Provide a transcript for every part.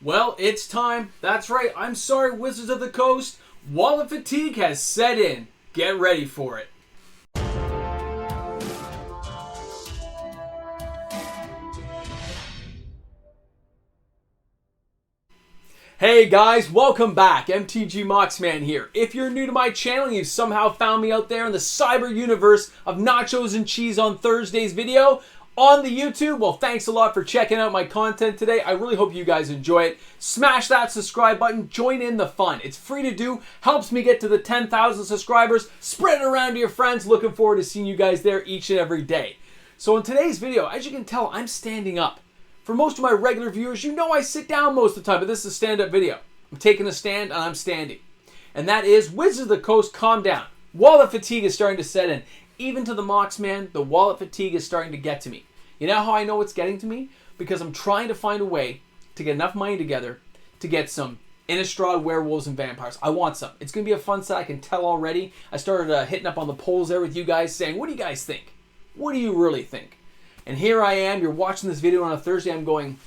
Well, it's time. That's right. I'm sorry, Wizards of the Coast. Wallet fatigue has set in. Get ready for it. Hey guys, welcome back. MTG Moxman here. If you're new to my channel and you've somehow found me out there in the cyber universe of nachos and cheese on Thursday's video on the YouTube, well, thanks a lot for checking out my content today. I really hope you guys enjoy it. Smash that subscribe button. Join in the fun. It's free to do. Helps me get to the 10,000 subscribers. Spread it around to your friends. Looking forward to seeing you guys there each and every day. So in today's video, as you can tell, I'm standing up. For most of my regular viewers, you know I sit down most of the time, but this is a stand-up video. I'm taking a stand and I'm standing. And that is Wizards of the Coast, calm down. Wallet fatigue is starting to set in. Even to the Moxman, the wallet fatigue is starting to get to me. You know how I know it's getting to me? Because I'm trying to find a way to get enough money together to get some Innistrad werewolves and vampires. I want some. It's going to be a fun set, I can tell already. I started hitting up on the polls there with you guys saying, what do you guys think? What do you really think? And here I am, you're watching this video on a Thursday, I'm going,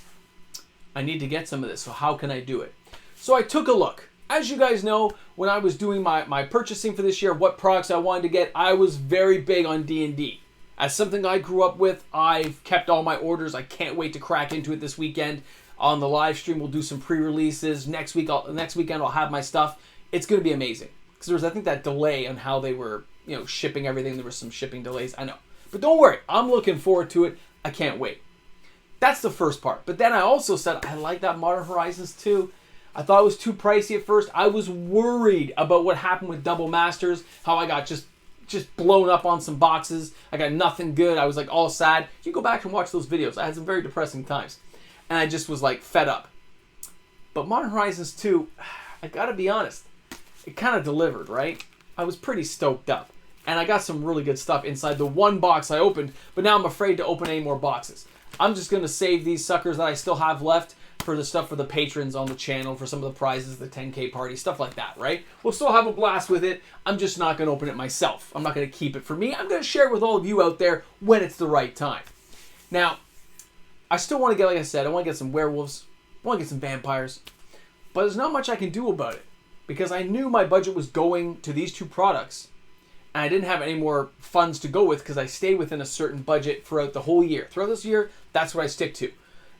I need to get some of this, so how can I do it? So I took a look. As you guys know, when I was doing my purchasing for this year, what products I wanted to get, I was very big on D&D. As something I grew up with, I've kept all my orders. I can't wait to crack into it this weekend. On the live stream, we'll do some pre-releases. Next weekend, I'll have my stuff. It's going to be amazing. Because there was, I think, that delay on how they were, shipping everything. There were some shipping delays. I know. But don't worry, I'm looking forward to it. I can't wait. That's the first part. But then I also said, I like that Modern Horizons 2. I thought it was too pricey at first. I was worried about what happened with Double Masters, how I got just blown up on some boxes. I got nothing good. I was like all sad. You go back and watch those videos. I had some very depressing times. And I just was like fed up. But Modern Horizons 2, I gotta be honest, it kind of delivered, right? I was pretty stoked up. And I got some really good stuff inside the one box I opened, but now I'm afraid to open any more boxes. I'm just going to save these suckers that I still have left for the stuff for the patrons on the channel, for some of the prizes, the 10K party, stuff like that, right? We'll still have a blast with it. I'm just not going to open it myself. I'm not going to keep it for me. I'm going to share it with all of you out there when it's the right time. Now, I still want to get, like I said, I want to get some werewolves. I want to get some vampires. But there's not much I can do about it because I knew my budget was going to these two products. And I didn't have any more funds to go with because I stayed within a certain budget throughout the whole year. Throughout this year, that's what I stick to.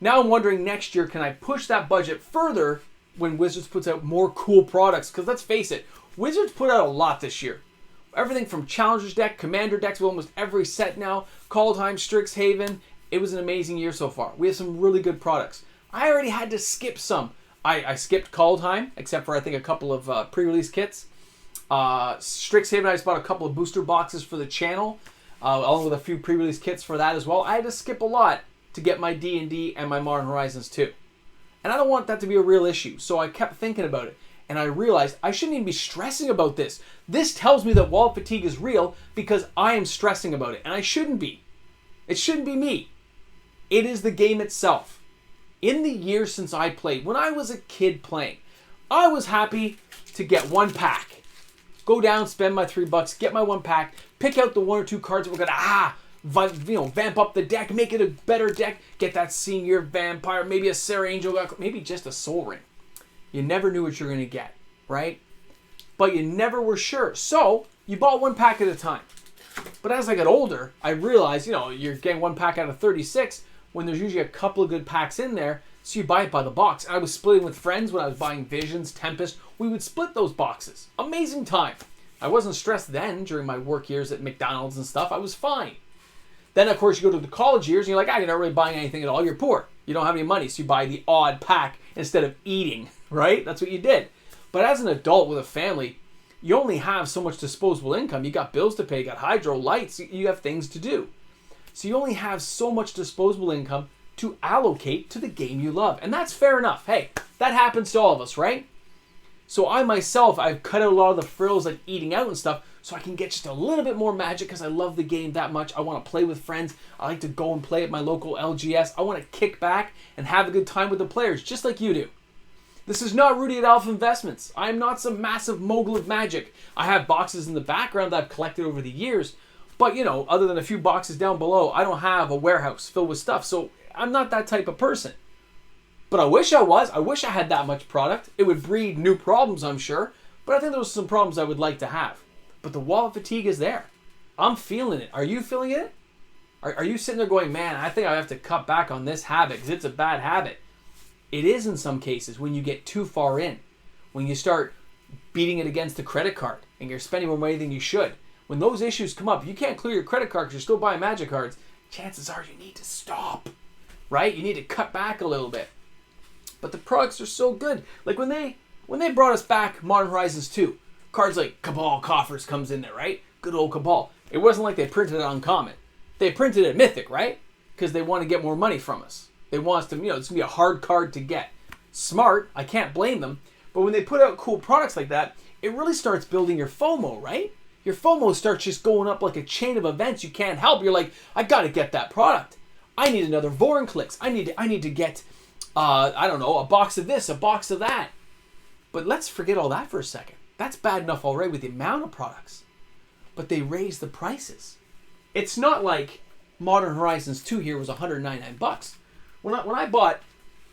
Now I'm wondering next year, can I push that budget further when Wizards puts out more cool products? Because let's face it, Wizards put out a lot this year. Everything from Challengers deck, Commander decks with almost every set now, Kaldheim, Strixhaven. It was an amazing year so far. We have some really good products. I already had to skip some. I skipped Kaldheim, except for I think a couple of pre-release kits. Strixhaven, I just bought a couple of booster boxes for the channel, along with a few pre-release kits for that as well. I had to skip a lot to get my D&D and my Modern Horizons 2. And I don't want that to be a real issue, so I kept thinking about it. And I realized I shouldn't even be stressing about this. This tells me that wallet fatigue is real because I am stressing about it, and I shouldn't be. It shouldn't be me. It is the game itself. In the years since I played, when I was a kid playing, I was happy to get one pack. Go down, spend my $3, get my one pack, pick out the one or two cards that we're gonna vamp up the deck, make it a better deck, get that senior vampire, maybe a Sarah Angel, maybe just a Soul Ring. You never knew what you're gonna get, right? But you never were sure. So you bought one pack at a time. But as I got older, I realized, you're getting one pack out of 36 when there's usually a couple of good packs in there. So you buy it by the box. I was splitting with friends when I was buying Visions, Tempest. We would split those boxes. Amazing time. I wasn't stressed then during my work years at McDonald's and stuff. I was fine. Then, of course, you go to the college years and you're like, you're not really buying anything at all. You're poor. You don't have any money. So you buy the odd pack instead of eating, right? That's what you did. But as an adult with a family, you only have so much disposable income. You got bills to pay. You got hydro, lights. You have things to do. So you only have so much disposable income to allocate to the game you love. And that's fair enough. Hey, that happens to all of us, right? So I myself, I've cut out a lot of the frills like eating out and stuff so I can get just a little bit more magic because I love the game that much. I want to play with friends. I like to go and play at my local LGS. I want to kick back and have a good time with the players just like you do. This is not Rudy at Alpha Investments. I am not some massive mogul of magic. I have boxes in the background that I've collected over the years. But, other than a few boxes down below, I don't have a warehouse filled with stuff. So I'm not that type of person. But I wish I was. I wish I had that much product. It would breed new problems, I'm sure. But I think there was some problems I would like to have. But the wallet fatigue is there. I'm feeling it. Are you feeling it? Are you sitting there going, man, I think I have to cut back on this habit because it's a bad habit? It is in some cases when you get too far in. When you start beating it against the credit card and you're spending more money than you should. When those issues come up, you can't clear your credit card because you're still buying Magic cards. Chances are you need to stop, right? You need to cut back a little bit. But the products are so good. Like when they brought us back Modern Horizons 2, cards like Cabal Coffers comes in there, right? Good old Cabal. It wasn't like they printed it on Common. They printed it Mythic, right? Because they want to get more money from us. They want us to, it's going to be a hard card to get. Smart, I can't blame them. But when they put out cool products like that, it really starts building your FOMO, right? Your FOMO starts just going up like a chain of events you can't help. You're like, I got to get that product. I need another Vorinclex. I need to get, I don't know, a box of this, a box of that. But let's forget all that for a second. That's bad enough already with the amount of products. But they raise the prices. It's not like Modern Horizons 2 here was $199. When I bought,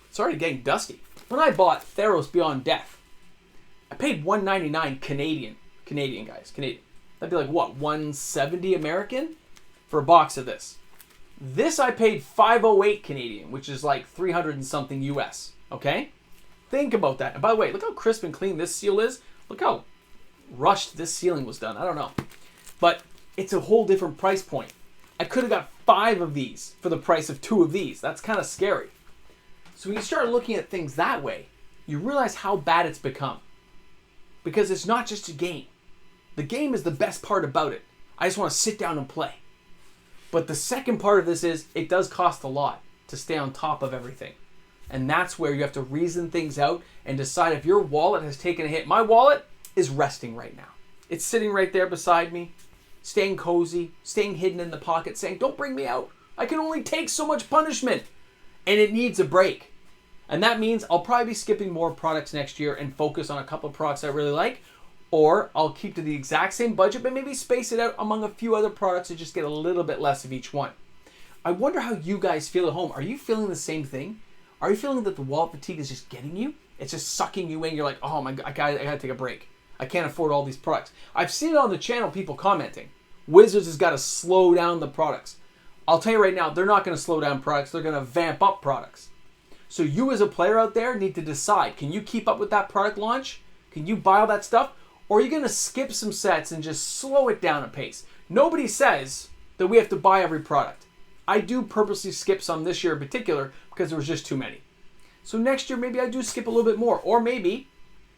it's already getting dusty. When I bought Theros Beyond Death, I paid $199 Canadian, guys, Canadian. That'd be like what, $170 American for a box of this. This I paid $508 Canadian, which is like 300 and something US. Okay, think about that. And by the way, look how crisp and clean this seal is. Look how rushed this sealing was done. I don't know, but it's a whole different price point. I could have got 5 of these for the price of 2 of these. That's kind of scary. So when you start looking at things that way, you realize how bad it's become. Because it's not just a game. The game is the best part about it. I just want to sit down and play. But the second part of this is it does cost a lot to stay on top of everything. And that's where you have to reason things out and decide if your wallet has taken a hit. My wallet is resting right now. It's sitting right there beside me, staying cozy, staying hidden in the pocket, saying, don't bring me out. I can only take so much punishment. And it needs a break. And that means I'll probably be skipping more products next year and focus on a couple of products I really like. Or I'll keep to the exact same budget, but maybe space it out among a few other products and just get a little bit less of each one. I wonder how you guys feel at home. Are you feeling the same thing? Are you feeling that the wallet fatigue is just getting you? It's just sucking you in. You're like, oh my God, I gotta take a break. I can't afford all these products. I've seen it on the channel, people commenting. Wizards has got to slow down the products. I'll tell you right now, they're not going to slow down products. They're going to vamp up products. So you as a player out there need to decide, can you keep up with that product launch? Can you buy all that stuff? Or are you going to skip some sets and just slow it down a pace? Nobody says that we have to buy every product. I do purposely skip some this year in particular because there was just too many. So next year, maybe I do skip a little bit more. Or maybe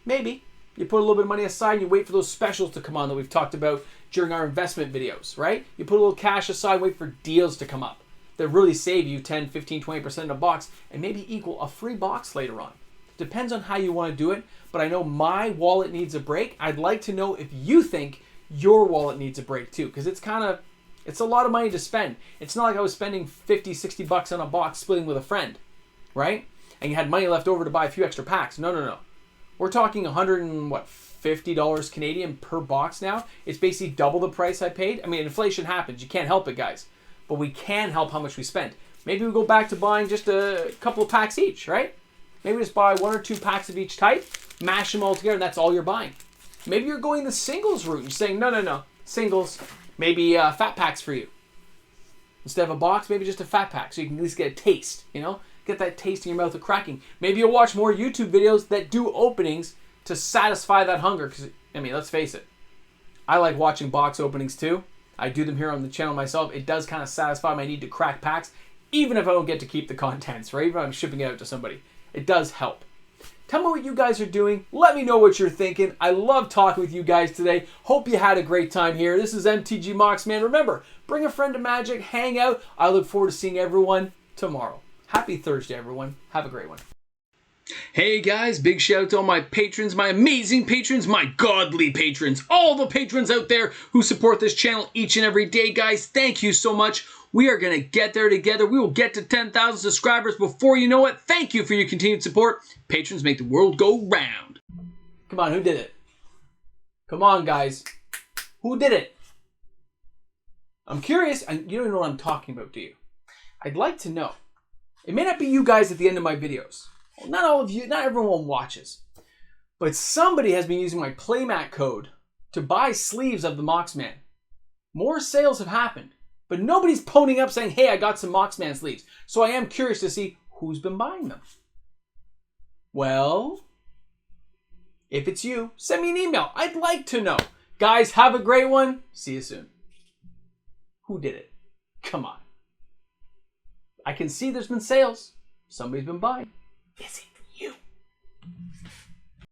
you put a little bit of money aside and you wait for those specials to come on that we've talked about during our investment videos, right? You put a little cash aside, wait for deals to come up that really save you 10, 15, 20% in a box and maybe equal a free box later on. Depends on how you want to do it, but I know my wallet needs a break. I'd like to know if you think your wallet needs a break too, because it's a lot of money to spend. It's not like I was spending 50, 60 bucks on a box splitting with a friend, right? And you had money left over to buy a few extra packs. No. We're talking $50 Canadian per box now. It's basically double the price I paid. I mean, inflation happens. You can't help it, guys. But we can help how much we spend. Maybe we go back to buying just a couple of packs each, right? Maybe just buy 1 or 2 packs of each type, mash them all together, and that's all you're buying. Maybe you're going the singles route. You're saying, no, singles, maybe fat packs for you. Instead of a box, maybe just a fat pack, so you can at least get a taste, Get that taste in your mouth of cracking. Maybe you'll watch more YouTube videos that do openings to satisfy that hunger. Because, let's face it. I like watching box openings too. I do them here on the channel myself. It does kind of satisfy my need to crack packs, even if I don't get to keep the contents, right? Even if I'm shipping it out to somebody. It does help. Tell me what you guys are doing. Let me know what you're thinking. I love talking with you guys today. Hope you had a great time here. This is MTG Moxman. Remember, bring a friend to Magic, hang out. I look forward to seeing everyone tomorrow. Happy Thursday, everyone. Have a great one. Hey guys, big shout out to all my patrons, my amazing patrons, my godly patrons, all the patrons out there who support this channel each and every day, guys. Thank you so much. We are going to get there together. We will get to 10,000 subscribers before you know it. Thank you for your continued support. Patrons make the world go round. Come on, who did it? Come on, guys. Who did it? I'm curious, and you don't know what I'm talking about, do you? I'd like to know. It may not be you guys at the end of my videos, Well, not all of you, not everyone watches. But somebody has been using my playmat code to buy sleeves of the Moxman. More sales have happened, but nobody's ponying up saying, hey, I got some Moxman sleeves. So I am curious to see who's been buying them. Well, if it's you, send me an email. I'd like to know. Guys, have a great one. See you soon. Who did it? Come on. I can see there's been sales. Somebody's been buying. Is it?